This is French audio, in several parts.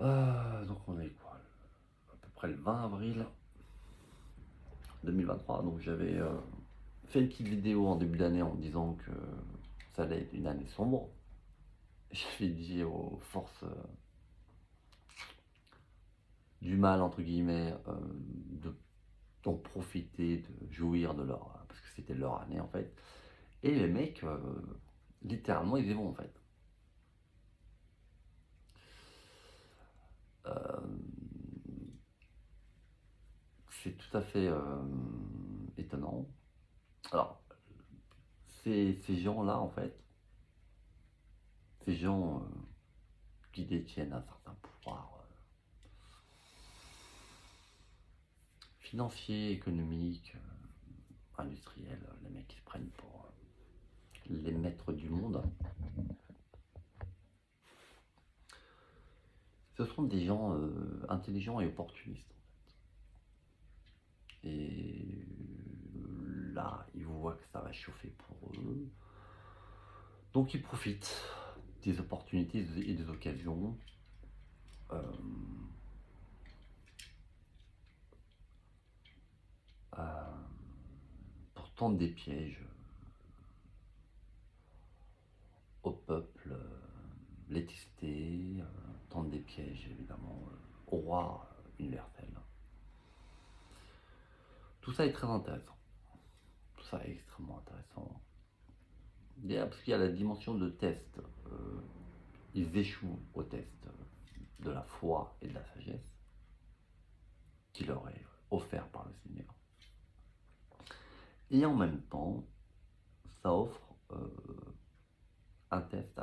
Donc on est quoi? À peu près le 20 avril 2023. Donc j'avais fait une petite vidéo en début d'année en disant que ça allait être une année sombre. J'avais dit aux forces du mal, entre guillemets, d'en profiter, de jouir de leur... parce que c'était leur année en fait. Et les mecs, littéralement, ils y vont en fait. Euh, c'est tout à fait étonnant. Alors, ces gens-là, en fait, ces gens qui détiennent un certain pouvoir financier, économique, industriel, les mecs qui se prennent pour les maîtres du monde, ce sont des gens intelligents et opportunistes. Et là, ils voient que ça va chauffer pour eux. Donc ils profitent des opportunités et des occasions euh, pour tendre des pièges au peuple, les tester, tendre des pièges évidemment au roi universel. Tout ça est très intéressant. Tout ça est extrêmement intéressant. Déjà parce qu'il y a la dimension de test. Ils échouent au test de la foi et de la sagesse qui leur est offert par le Seigneur. Et en même temps, ça offre un test,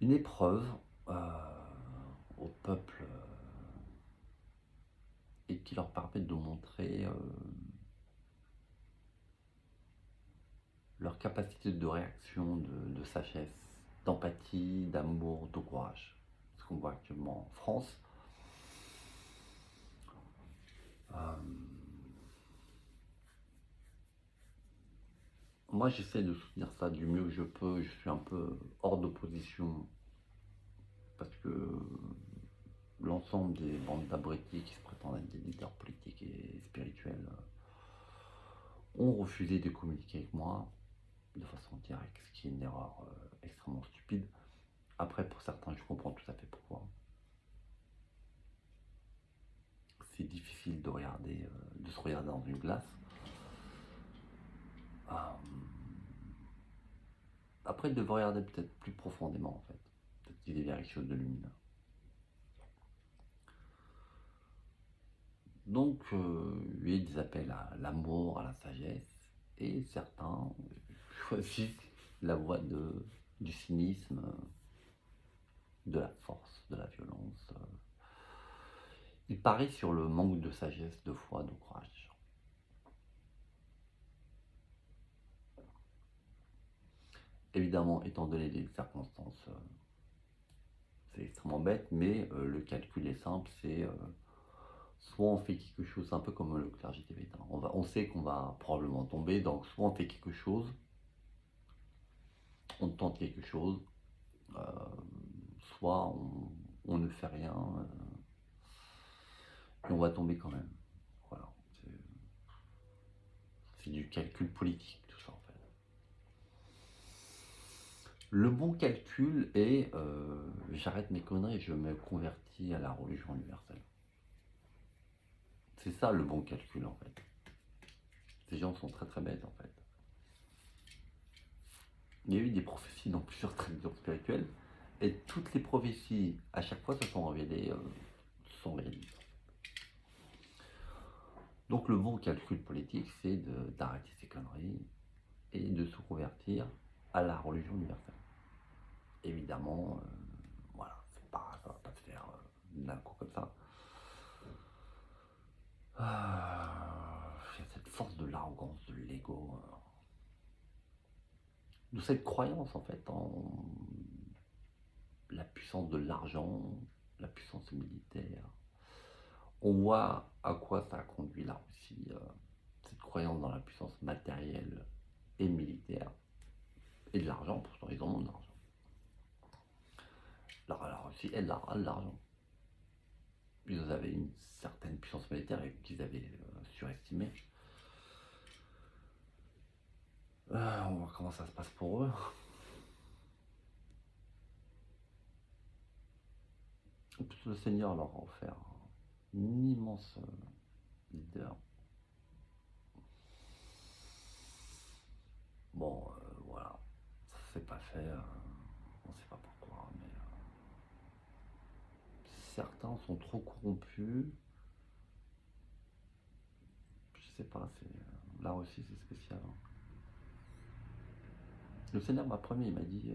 une épreuve au peuple et qui leur permet de montrer leur capacité de réaction, de sagesse, d'empathie, d'amour, de courage. Ce qu'on voit actuellement en France. Moi, j'essaie de soutenir ça du mieux que je peux. Je suis un peu hors d'opposition parce que l'ensemble des bandes d'abrutis qui se prétendent être des leaders politiques et spirituels ont refusé de communiquer avec moi de façon directe, ce qui est une erreur extrêmement stupide. Après, pour certains, je comprends tout à fait pourquoi. C'est difficile de regarder, de se regarder dans une glace. Après, il devrait regarder peut-être plus profondément, en fait. Peut-être qu'il y a quelque chose de lumineux. Donc, il y a des appels à l'amour, à la sagesse, et certains choisissent la voie du cynisme, de la force, de la violence. Ils parient sur le manque de sagesse, de foi, de courage. Évidemment, étant donné les circonstances, c'est extrêmement bête, mais le calcul est simple, c'est soit on fait quelque chose, un peu comme le clergé tibétain. On sait qu'on va probablement tomber, donc soit on fait quelque chose, on tente quelque chose, euh, soit on ne fait rien et on va tomber quand même. Voilà, c'est du calcul politique tout ça en fait. Le bon calcul est j'arrête mes conneries et je me convertis à la religion universelle. C'est ça le bon calcul en fait. Ces gens sont très très bêtes en fait. Il y a eu des prophéties dans plusieurs traditions spirituelles et toutes les prophéties à chaque fois se sont révélées sont réalisées. Donc le bon calcul politique c'est d'arrêter ces conneries et de se convertir à la religion universelle. Évidemment, voilà, ça va pas se faire d'un coup comme ça. Il y a cette force de l'arrogance, de l'ego, de cette croyance en fait en la puissance de l'argent, la puissance militaire. On voit à quoi ça a conduit la Russie, cette croyance dans la puissance matérielle et militaire, et de l'argent, pourtant ils en ont de l'argent. La Russie, elle a de l'argent. Ils avaient une certaine puissance militaire et qu'ils avaient surestimé. On voit comment ça se passe pour eux. En plus, le Seigneur leur a offert un immense leader. Bon, voilà, ça s'est pas fait, on ne sait pas pourquoi, mais certains sont trop corrompus. Je sais pas, là aussi c'est spécial, hein. Le Seigneur m'a promis, il m'a dit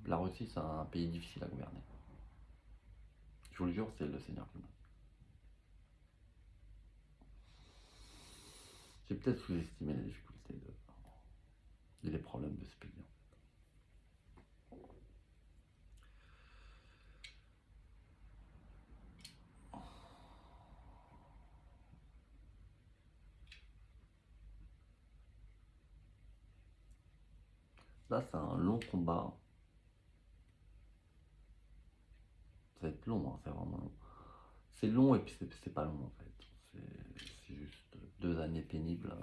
la Russie c'est un pays difficile à gouverner. Je vous le jure, c'est le Seigneur qui m'a dit. J'ai peut-être sous-estimé les difficultés et les problèmes de ce pays. Là, c'est un long combat. Ça va être long, hein, c'est vraiment long. C'est long et puis c'est pas long en fait. C'est juste 2 années pénibles.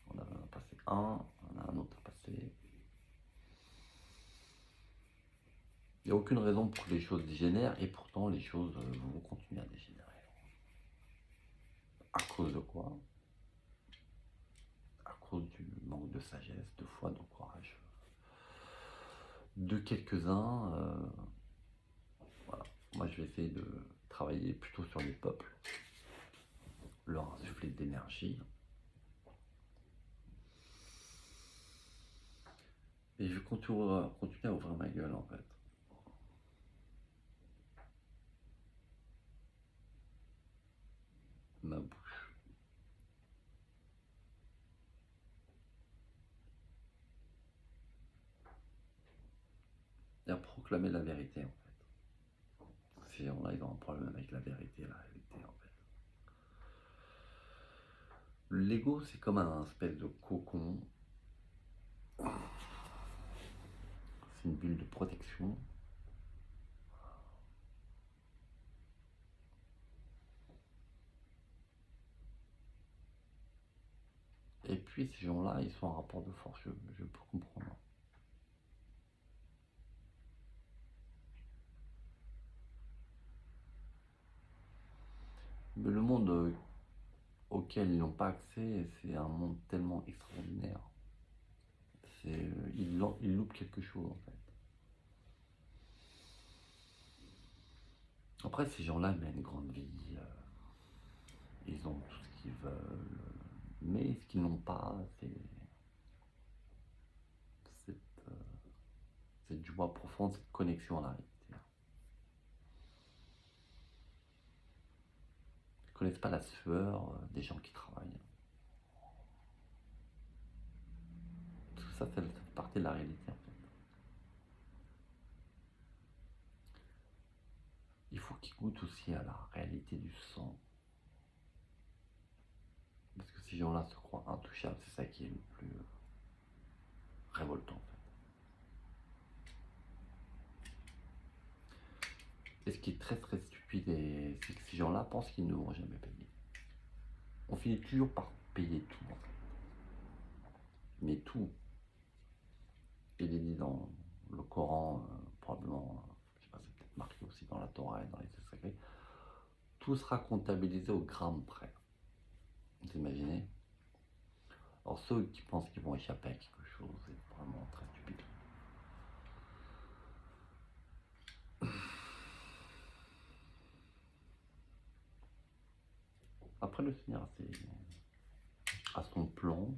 On a passé on a un autre à passer. Il n'y a aucune raison pour que les choses dégénèrent et pourtant les choses vont continuer à dégénérer. À cause de quoi? À cause du manque de sagesse, de foi, de courage. De quelques-uns, voilà. Moi je vais essayer de travailler plutôt sur les peuples, leur insuffler d'énergie. Et je vais continuer à ouvrir ma gueule en fait. Ma bouche. Et à proclamer la vérité en fait. Ces gens-là, ils ont un problème avec la vérité et la réalité en fait. L'ego, c'est comme un espèce de cocon. C'est une bulle de protection. Et puis ces gens-là, ils sont en rapport de force, je peux comprendre. Mais le monde auquel ils n'ont pas accès, c'est un monde tellement extraordinaire. Ils loupent quelque chose en fait. Après, ces gens-là mènent une grande vie. Ils ont tout ce qu'ils veulent. Mais ce qu'ils n'ont pas, c'est cette joie profonde, cette connexion à la réalité. Ils ne connaissent pas la sueur des gens qui travaillent. Tout ça, ça fait partie de la réalité en fait. Il faut qu'ils goûtent aussi à la réalité du sang. Parce que ces gens-là se croient intouchables, c'est ça qui est le plus révoltant en fait. Et ce qui est très très stupide, c'est que ces gens-là pensent qu'ils ne vont jamais payer. On finit toujours par payer tout en fait. Mais tout. Il est dit dans le Coran, probablement, je sais pas, c'est peut-être marqué aussi dans la Torah et dans les textes sacrés, tout sera comptabilisé au gramme près. Vous imaginez? Alors ceux qui pensent qu'ils vont échapper à quelque chose, c'est vraiment très stupide. Après le Seigneur, à son plan.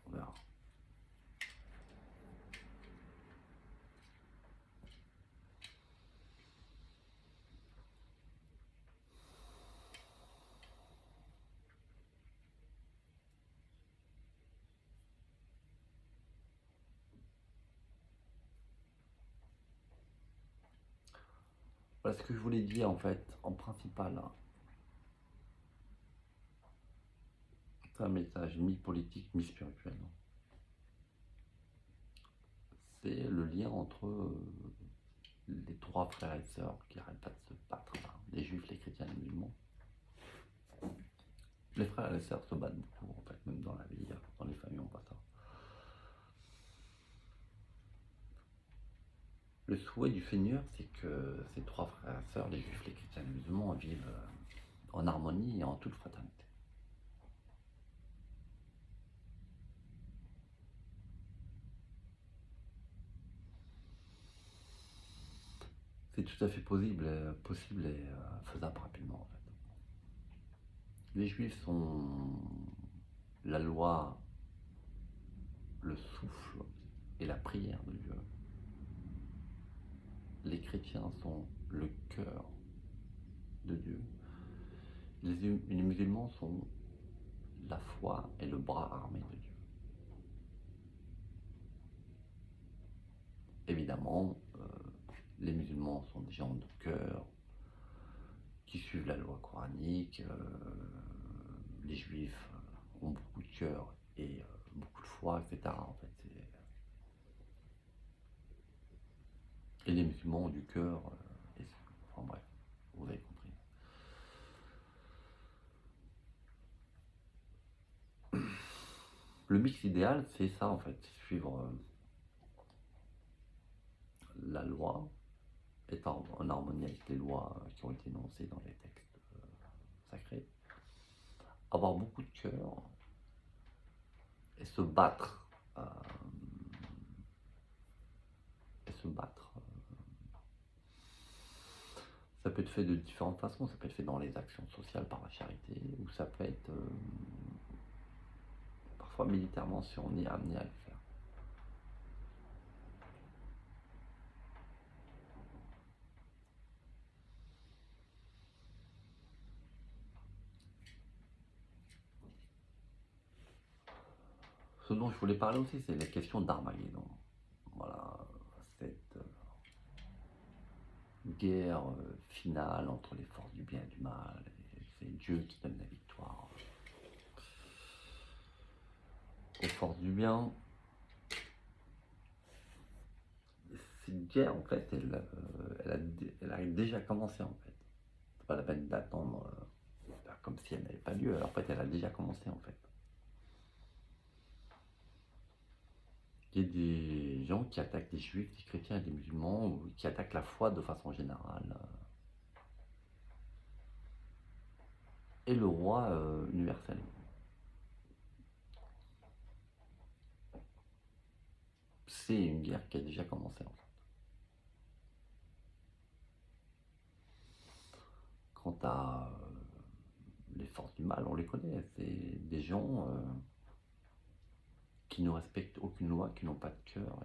On verra. Voilà ce que je voulais dire en fait, en principal. C'est un message mi-politique, mi-spirituel. c'est le lien entre les trois frères et sœurs qui n'arrêtent pas de se battre, là. Les juifs, les chrétiens, les musulmans. Les frères et les sœurs se battent beaucoup, en fait, même dans la vie, dans les familles, on voit ça. Le souhait du Seigneur, c'est que ces trois frères et sœurs, les juifs, les chrétiens et les musulmans, vivent en harmonie et en toute fraternité. C'est tout à fait possible et faisable rapidement, en fait. Les juifs sont la loi, le souffle et la prière de Dieu. Les chrétiens sont le cœur de Dieu. Les musulmans sont la foi et le bras armé de Dieu. Évidemment, les musulmans sont des gens de cœur qui suivent la loi coranique. Les juifs ont beaucoup de cœur et beaucoup de foi, etc. En fait, et les musulmans ont du cœur. Enfin bref, vous avez compris. Le mix idéal, c'est ça en fait, suivre la loi, étant en harmonie avec les lois qui ont été énoncées dans les textes sacrés, avoir beaucoup de cœur et se battre. Ça peut être fait de différentes façons, ça peut être fait dans les actions sociales par la charité, ou ça peut être parfois militairement si on est amené à le faire. Ce dont je voulais parler aussi, c'est la question d'Armageddon. Voilà, cette guerre finale entre les forces du bien et du mal, et c'est Dieu qui donne la victoire aux forces du bien. Cette guerre, en fait, elle a déjà commencé, en fait. C'est pas la peine d'attendre comme si elle n'avait pas lieu. Alors, en fait, elle a déjà commencé, en fait. Il y a des gens qui attaquent des juifs, des chrétiens et des musulmans, ou qui attaquent la foi de façon générale. Et le roi universel. C'est une guerre qui a déjà commencé, en fait. Quant à les forces du mal, on les connaît. C'est des gens qui ne respectent aucune loi, qui n'ont pas de cœur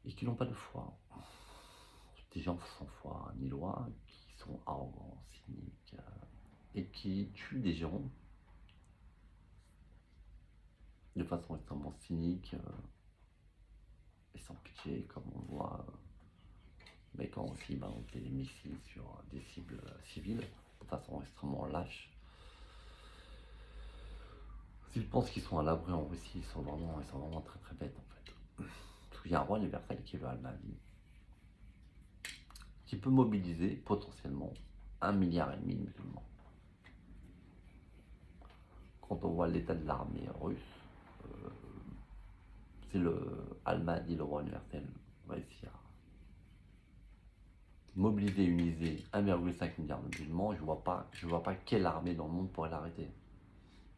et qui n'ont pas de foi. Des gens sans foi ni loi, qui sont arrogants, cyniques, et qui tuent des gens de façon extrêmement cynique et sans pitié, comme on voit, mais quand aussi balancer des missiles sur des cibles civiles de façon extrêmement lâche. S'ils pensent qu'ils sont à l'abri en Russie, ils sont vraiment très très bêtes, en fait. Parce qu'il y a un roi universel qui veut Al-Mahdi, qui peut mobiliser potentiellement 1,5 milliard de musulmans. Quand on voit l'état de l'armée russe, c'est le Al-Mahdi, le roi universel, va réussir à mobiliser et uniser 1,5 milliard de musulmans. Je vois pas quelle armée dans le monde pourrait l'arrêter.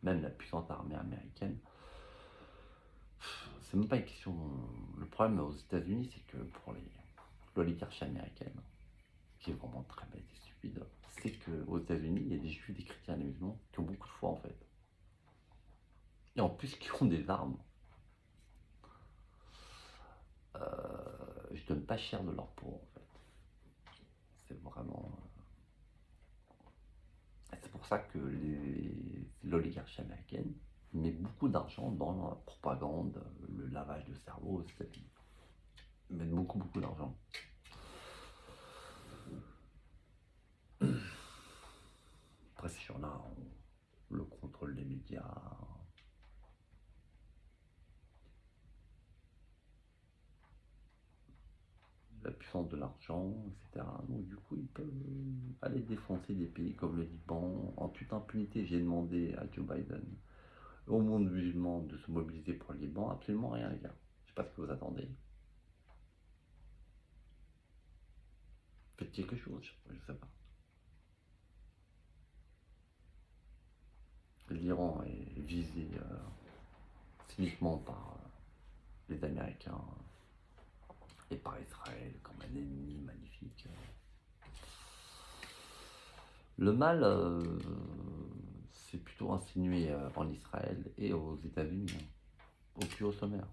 Même la puissante armée américaine. C'est même pas une question. Le problème aux États-Unis, c'est que pour l'oligarchie américaine, qui est vraiment très bête et stupide, c'est qu'aux États-Unis, il y a des juifs, des chrétiens, des musulmans qui ont beaucoup de foi, en fait. Et en plus, qui ont des armes. Je donne pas cher de leur peau, en fait. C'est vraiment. C'est pour ça que l'oligarchie américaine met beaucoup d'argent dans la propagande, le lavage de cerveau aux États-Unis. Ils mettent beaucoup d'argent. Après, si on a le contrôle des médias, la puissance de l'argent, etc. Donc du coup, ils peuvent aller défoncer des pays comme le Liban en toute impunité. J'ai demandé à Joe Biden, au monde musulman, de se mobiliser pour le Liban. Absolument rien, les gars. Je sais pas ce que vous attendez. Faites quelque chose, je sais pas. L'Iran est visé cyniquement par les Américains et par Israël comme un ennemi magnifique. Le mal, c'est plutôt insinué en Israël et aux États-Unis, hein, au plus haut sommaire.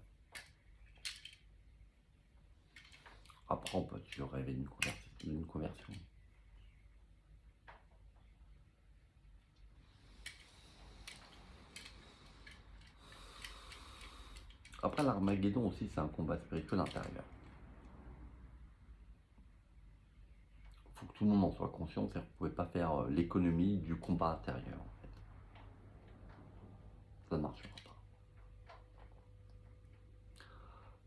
Après, on peut toujours rêver d'une conversion. Après, l'Armageddon aussi, c'est un combat spirituel intérieur. Il faut que tout le monde en soit conscient, c'est-à-dire que vous ne pouvez pas faire l'économie du combat intérieur, en fait. Ça ne marchera pas.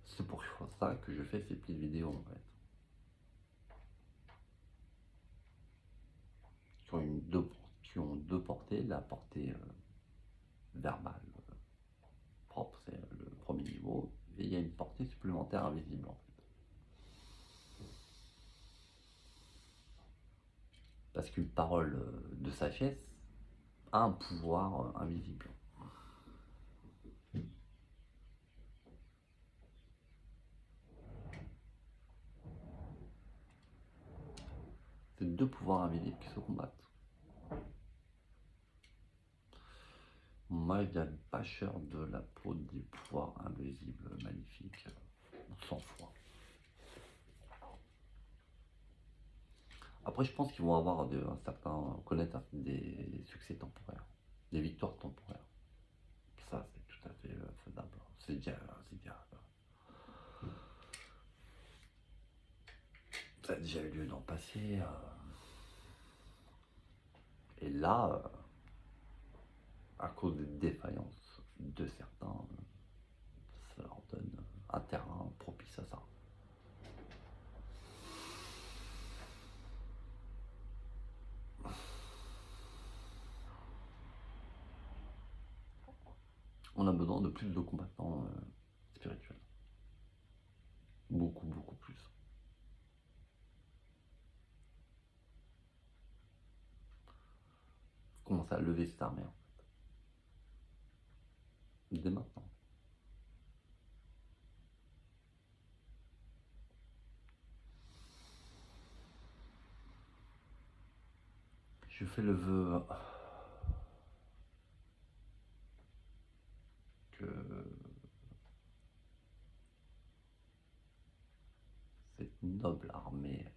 C'est pour ça que je fais ces petites vidéos, en fait. Qui ont deux portées. La portée verbale propre, c'est le premier niveau, et il y a une portée supplémentaire invisible, en fait. Parce qu'une parole de sagesse a un pouvoir invisible. C'est deux pouvoirs invisibles qui se combattent. Moi, j'ai pas cher de la peau des pouvoirs invisibles magnifiques, sans foi. Après, je pense qu'ils vont avoir connaître des succès temporaires, des victoires temporaires. Ça, c'est tout à fait faisable. Ça a déjà eu lieu dans le passé. Et là, à cause des défaillances de certains, ça leur donne un terrain propice à ça. On a besoin de plus de combattants spirituels. Beaucoup, beaucoup plus. Commencer à lever cette armée, en fait. Dès maintenant. Je fais le vœu que cette noble armée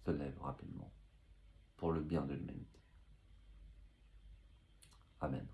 se lève rapidement pour le bien de l'humanité. Amen.